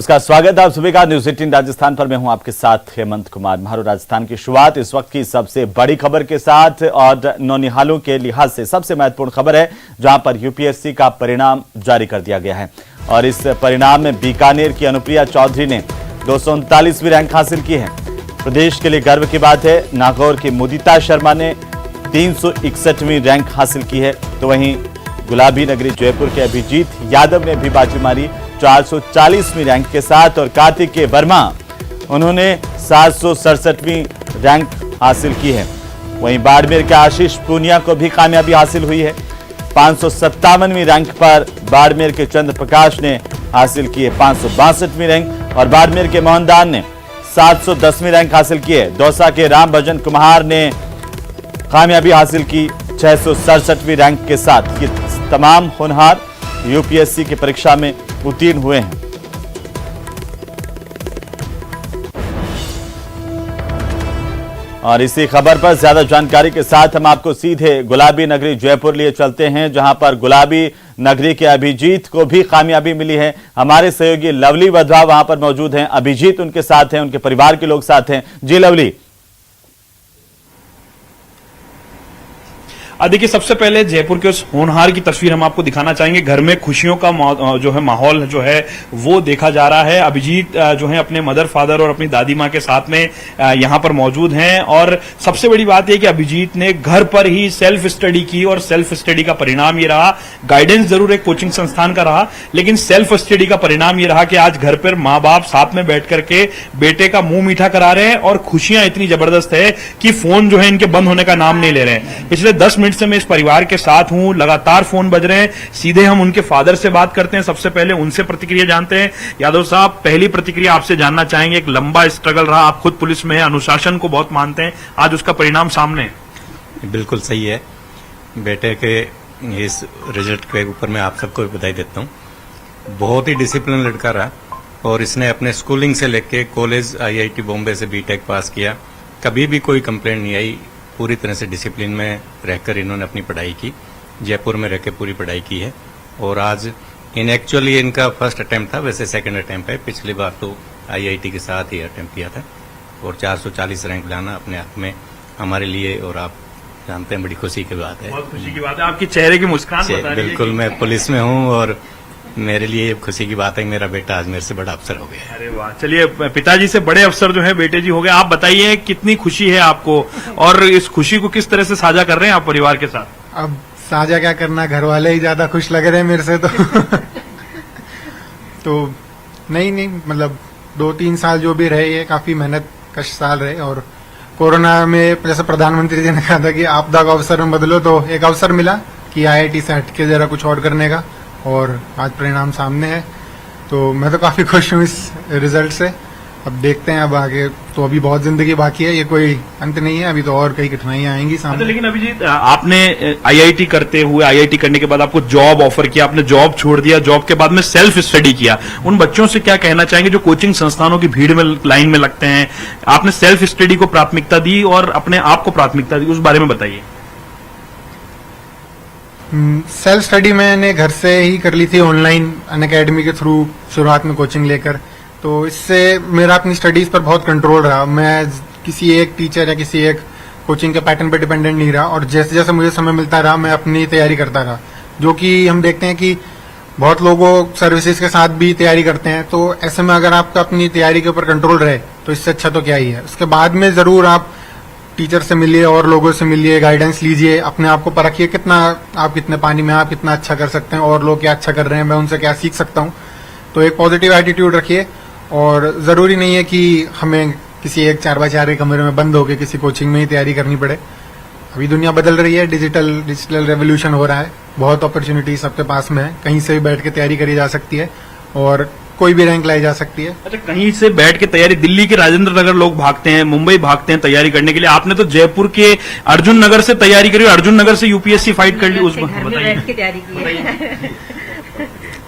उसका स्वागत आप सभी का न्यूज 18 राजस्थान पर। मैं हूं आपके साथ हेमंत कुमार महारू। राजस्थान की शुरुआत इस वक्त की सबसे बड़ी खबर के साथ और नौनिहालों के लिहाज से सबसे महत्वपूर्ण खबर है, जहां पर यूपीएससी का परिणाम जारी कर दिया गया है। और इस परिणाम में बीकानेर की अनुप्रिया चौधरी ने 239वीं रैंक हासिल की है। प्रदेश के लिए गर्व की बात है। नागौर की मुदिता शर्मा ने 361वीं रैंक हासिल की है, तो वहीं गुलाबी नगरी जयपुर के अभिजीत यादव ने भी बाजी मारी 440वीं रैंक के साथ। और कार्तिकेय वर्मा उन्होंने 767वीं रैंक हासिल की है। वहीं बाड़मेर के आशीष पूनिया को भी कामयाबी हासिल हुई है। 557वीं रैंक पर बाड़मेर के चंद्र प्रकाश ने हासिल की है 562वीं रैंक। और बाड़मेर के मोहनदान ने 710वीं रैंक हासिल की है। दौसा के राम भजन कुमार ने कामयाबी हासिल की 667वीं रैंक के साथ। ये तमाम होनहार यूपीएससी की परीक्षा में उत्तीर्ण हुए हैं। और इसी खबर पर ज्यादा जानकारी के साथ हम आपको सीधे गुलाबी नगरी जयपुर लिए चलते हैं, जहां पर गुलाबी नगरी के अभिजीत को भी कामयाबी मिली है। हमारे सहयोगी लवली वधवा वहां पर मौजूद हैं। अभिजीत उनके साथ हैं, उनके परिवार के लोग साथ हैं। जी लवली। देखिए, सबसे पहले जयपुर के उस होनहार की तस्वीर हम आपको दिखाना चाहेंगे। घर में खुशियों का जो है माहौल जो है वो देखा जा रहा है। अभिजीत जो है अपने मदर फादर और अपनी दादी माँ के साथ में यहाँ पर मौजूद हैं। और सबसे बड़ी बात यह कि अभिजीत ने घर पर ही सेल्फ स्टडी की और सेल्फ स्टडी का परिणाम ये रहा। गाइडेंस जरूर एक कोचिंग संस्थान का रहा, लेकिन सेल्फ स्टडी का परिणाम ये रहा कि आज घर पर माँ बाप साथ में बैठ करके बेटे का मुंह मीठा करा रहे हैं। और खुशियां इतनी जबरदस्त है कि फोन जो है इनके बंद होने का नाम नहीं ले रहे हैं। पिछले 10 मिनट से मैं इस परिवार के साथ हूं, लगातार फोन बज रहे हैं। सीधे हम उनके फादर से बात करते हैं। सबसे पहले उनसे प्रतिक्रिया जानते हैं। यादव साहब, पहली प्रतिक्रिया आपसे जानना चाहेंगे। एक लंबा स्ट्रगल रहा, आप खुद पुलिस में हैं, अनुशासन को बहुत मानते हैं, आज उसका परिणाम सामने है। बिल्कुल सही है। बेटे के इस रिजल्ट के ऊपर मैं आप सबको बधाई देता हूं। बहुत ही डिसिप्लिन लड़का रहा और इसने अपने स्कूलिंग से लेके कॉलेज IIT बॉम्बे से बीटेक पास किया। कभी भी कोई कंप्लेंट नहीं आई। पूरी तरह से डिसिप्लिन में रहकर इन्होंने अपनी पढ़ाई की, जयपुर में रहकर पूरी पढ़ाई की है। और आज एक्चुअली इनका फर्स्ट अटेम्प्ट था, वैसे सेकंड अटेम्प्ट है। पिछली बार तो IIT के साथ ही अटेम्प्ट किया था। और 440 रैंक लाना अपने आप में हमारे लिए, और आप जानते हैं, बड़ी खुशी की बात है। बहुत खुशी की बात है। आपकी चेहरे की मुस्कान बता रही है। बिल्कुल, मैं पुलिस में हूँ और मेरे लिए ये खुशी की बात है कि मेरा बेटा आज मेरे से बड़ा अफसर हो गया। अरे वाह, चलिए, पिताजी से बड़े अफसर जो है बेटे जी हो गए। आप बताइए कितनी खुशी है आपको और इस खुशी को किस तरह से साझा कर रहे हैं आप परिवार के साथ? अब साझा क्या करना, घर वाले ही ज्यादा खुश लग रहे हैं मेरे से तो तो नहीं मतलब 2-3 साल जो भी रहे, ये काफी मेहनत कश साल रहे। और कोरोना में जैसे प्रधानमंत्री जी ने कहा था कि आपदा को अवसर में बदलो, तो एक अवसर मिला कि IIT से हटके जरा कुछ और करने का, और आज परिणाम सामने है। तो मैं तो काफी खुश हूँ इस रिजल्ट से। अब देखते हैं अब आगे, तो अभी बहुत जिंदगी बाकी है, ये कोई अंत नहीं है, अभी तो और कई कठिनाइयां आएंगी सामने। लेकिन अभिजीत, आपने IIT करते हुए, IIT करने के बाद आपको जॉब ऑफर किया, आपने जॉब छोड़ दिया, जॉब के बाद में सेल्फ स्टडी किया। उन बच्चों से क्या कहना चाहेंगे जो कोचिंग संस्थानों की भीड़ में लाइन में लगते हैं? आपने सेल्फ स्टडी को प्राथमिकता दी और अपने आप को प्राथमिकता दी, उस बारे में बताइए। सेल्फ स्टडी मैंने घर से ही कर ली थी, ऑनलाइन अनअकैडमी के थ्रू शुरुआत में कोचिंग लेकर। तो इससे मेरा अपनी स्टडीज पर बहुत कंट्रोल रहा। मैं किसी एक टीचर या किसी एक कोचिंग के पैटर्न पर डिपेंडेंट नहीं रहा, और जैसे जैसे मुझे समय मिलता रहा मैं अपनी तैयारी करता रहा। जो कि हम देखते हैं कि बहुत लोगों सर्विसेज के साथ भी तैयारी करते हैं। तो ऐसे में अगर आपका अपनी तैयारी के ऊपर कंट्रोल रहे तो इससे अच्छा तो क्या ही है। उसके बाद में जरूर आप टीचर से मिलिए और लोगों से मिलिए, गाइडेंस लीजिए, अपने आप को परखिए कितना आप कितने पानी में, आप कितना अच्छा कर सकते हैं और लोग क्या अच्छा कर रहे हैं, मैं उनसे क्या सीख सकता हूं। तो एक पॉजिटिव एटीट्यूड रखिए। और जरूरी नहीं है कि हमें किसी एक 4x4 के कमरे में बंद होकर किसी कोचिंग में ही तैयारी करनी पड़े। अभी दुनिया बदल रही है, डिजिटल रेवोल्यूशन हो रहा है, बहुत अपॉर्चुनिटी सबके पास में है। कहीं से भी बैठ के तैयारी करी जा सकती है और कोई भी रैंक लाई जा सकती है। अच्छा, कहीं से बैठ के तैयारी, दिल्ली के राजेंद्र नगर लोग भागते हैं, मुंबई भागते हैं तैयारी करने के लिए। आपने तो जयपुर के अर्जुन नगर से तैयारी करी, अर्जुन नगर से UPSC फाइट कर ली। उस बताइए।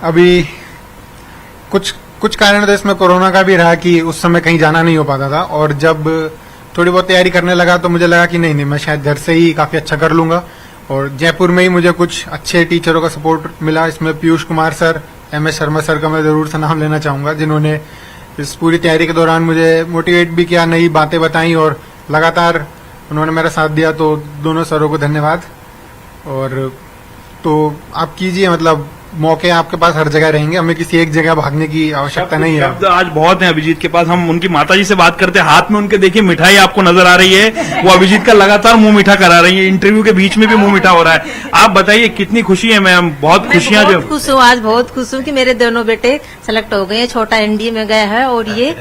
अभी कुछ कारण तो इसमें कोरोना का भी रहा कि उस समय कहीं जाना नहीं हो पाता था, और जब थोड़ी बहुत तैयारी करने लगा तो मुझे लगा कि नहीं, मैं शायद घर से ही काफी अच्छा कर लूंगा। और जयपुर में ही मुझे कुछ अच्छे टीचरों का सपोर्ट मिला। इसमें Piyush Kumar sir, MS Sharma sir का मैं जरूर से नाम लेना चाहूंगा, जिन्होंने इस पूरी तैयारी के दौरान मुझे मोटिवेट भी किया, नई बातें बताई और लगातार उन्होंने मेरा साथ दिया। तो दोनों सरों को धन्यवाद। और तो आप कीजिए, मतलब मौके आपके पास हर जगह रहेंगे, हमें किसी एक जगह भागने की आवश्यकता नहीं है। शब्द आज बहुत हैं अभिजीत के पास। हम उनकी माताजी से बात करते हैं, हाथ में उनके देखिए मिठाई आपको नजर आ रही है, वो अभिजीत का लगातार मुंह मीठा करा रही है, इंटरव्यू के बीच में भी मुंह मीठा हो रहा है। आप बताइए कितनी खुशी है मैम, बहुत खुशियां जो। खुश हूँ, आज बहुत खुश हूँ कि मेरे दोनों बेटे सेलेक्ट हो गए हैं। छोटा NDA में गया है और ये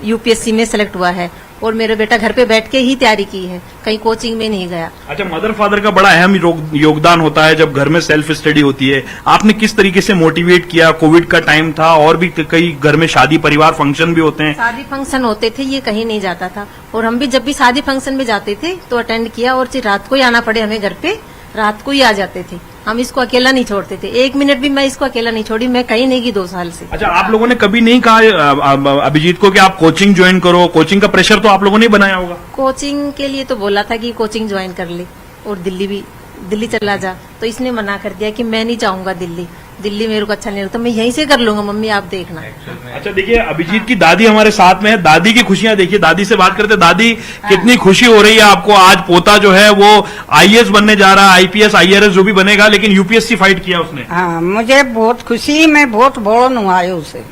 UPSC में सेलेक्ट हुआ है, और मेरा बेटा घर पे बैठ के ही तैयारी की है, कहीं कोचिंग में नहीं गया। अच्छा, मदर फादर का बड़ा अहम योगदान होता है जब घर में सेल्फ स्टडी होती है। आपने किस तरीके से मोटिवेट किया? कोविड का टाइम था और भी कई घर में शादी परिवार फंक्शन भी होते हैं। शादी फंक्शन होते थे, ये कहीं नहीं जाता था, और हम भी जब भी शादी फंक्शन में जाते थे तो अटेंड किया, और रात को ही आना पड़े हमें घर पे, रात को ही आ जाते थे। हम इसको अकेला नहीं छोड़ते थे, 1 मिनट भी मैं इसको अकेला नहीं छोड़ी। मैं कहीं नहीं गई 2 साल से। अच्छा, आप लोगों ने कभी नहीं कहा अभिजीत को कि आप कोचिंग ज्वाइन करो? कोचिंग का प्रेशर तो आप लोगों ने ही बनाया होगा। कोचिंग के लिए तो बोला था कि कोचिंग ज्वाइन कर ले और दिल्ली चला जा, तो इसने मना कर दिया कि मैं नहीं जाऊंगा दिल्ली मेरे को अच्छा नहीं लगता, मैं यहीं से कर लूंगा मम्मी, आप देखना। अच्छा, देखिए अभिजीत की दादी हमारे साथ में है, दादी की खुशियां देखिए। दादी से बात करते, दादी कितनी खुशी हो रही है आपको? आज पोता जो है वो IAS बनने जा रहा है, IPS IRS जो भी बनेगा, लेकिन UPSC फाइट किया उसने। हाँ, मुझे बहुत खुशी, मैं बहुत बोलन हुआ है उसे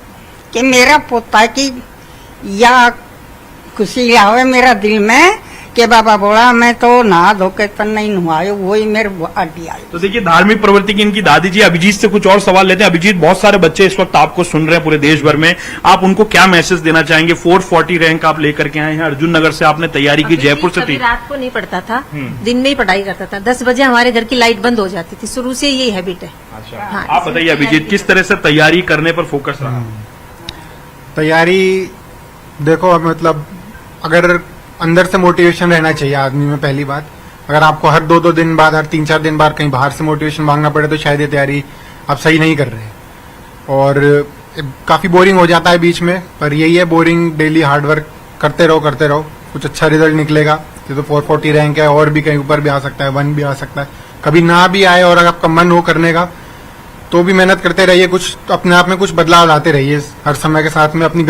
कि मेरा पोता की या खुशी आवे मेरा दिल में कि बाबा बोला मैं तो नहा धोके तन नहीं नहायो, वही मेरे अड्डी आई। तो देखिए धार्मिक प्रवृत्ति की इनकी दादी जी। अभिजीत से कुछ और सवाल लेते हैं। अभिजीत, बहुत सारे बच्चे इस वक्त आपको सुन रहे हैं पूरे देश भर में, आप उनको क्या मैसेज देना चाहेंगे? 440 रैंक आप लेकर के आए हैं, अर्जुन नगर से आपने तैयारी की, जयपुर से थी। रात को नहीं पढ़ता था, दिन में ही पढ़ाई करता था। 10 बजे हमारे घर की लाइट बंद हो जाती थी, शुरू से यही हैबिट है। अच्छा, हाँ, आप बताइए अभिजीत, किस तरह से तैयारी करने पर फोकस रहा? तैयारी देखो, मतलब अगर अंदर से मोटिवेशन रहना चाहिए आदमी में, पहली बात। अगर आपको हर 2-2 दिन बाद, हर 3-4 दिन बाद कहीं बाहर से मोटिवेशन मांगना पड़े तो शायद ये तैयारी आप सही नहीं कर रहे। और काफी बोरिंग हो जाता है बीच में, पर यही है बोरिंग, डेली हार्डवर्क करते रहो, कुछ अच्छा रिजल्ट निकलेगा। ये तो 440 रैंक है, और भी कहीं ऊपर भी आ सकता है, 1 भी आ सकता है, कभी ना भी आए। और अगर आपका मन हो करने का तो भी मेहनत करते रहिए, कुछ अपने आप में कुछ बदलाव लाते रहिए हर समय के साथ में। अपनी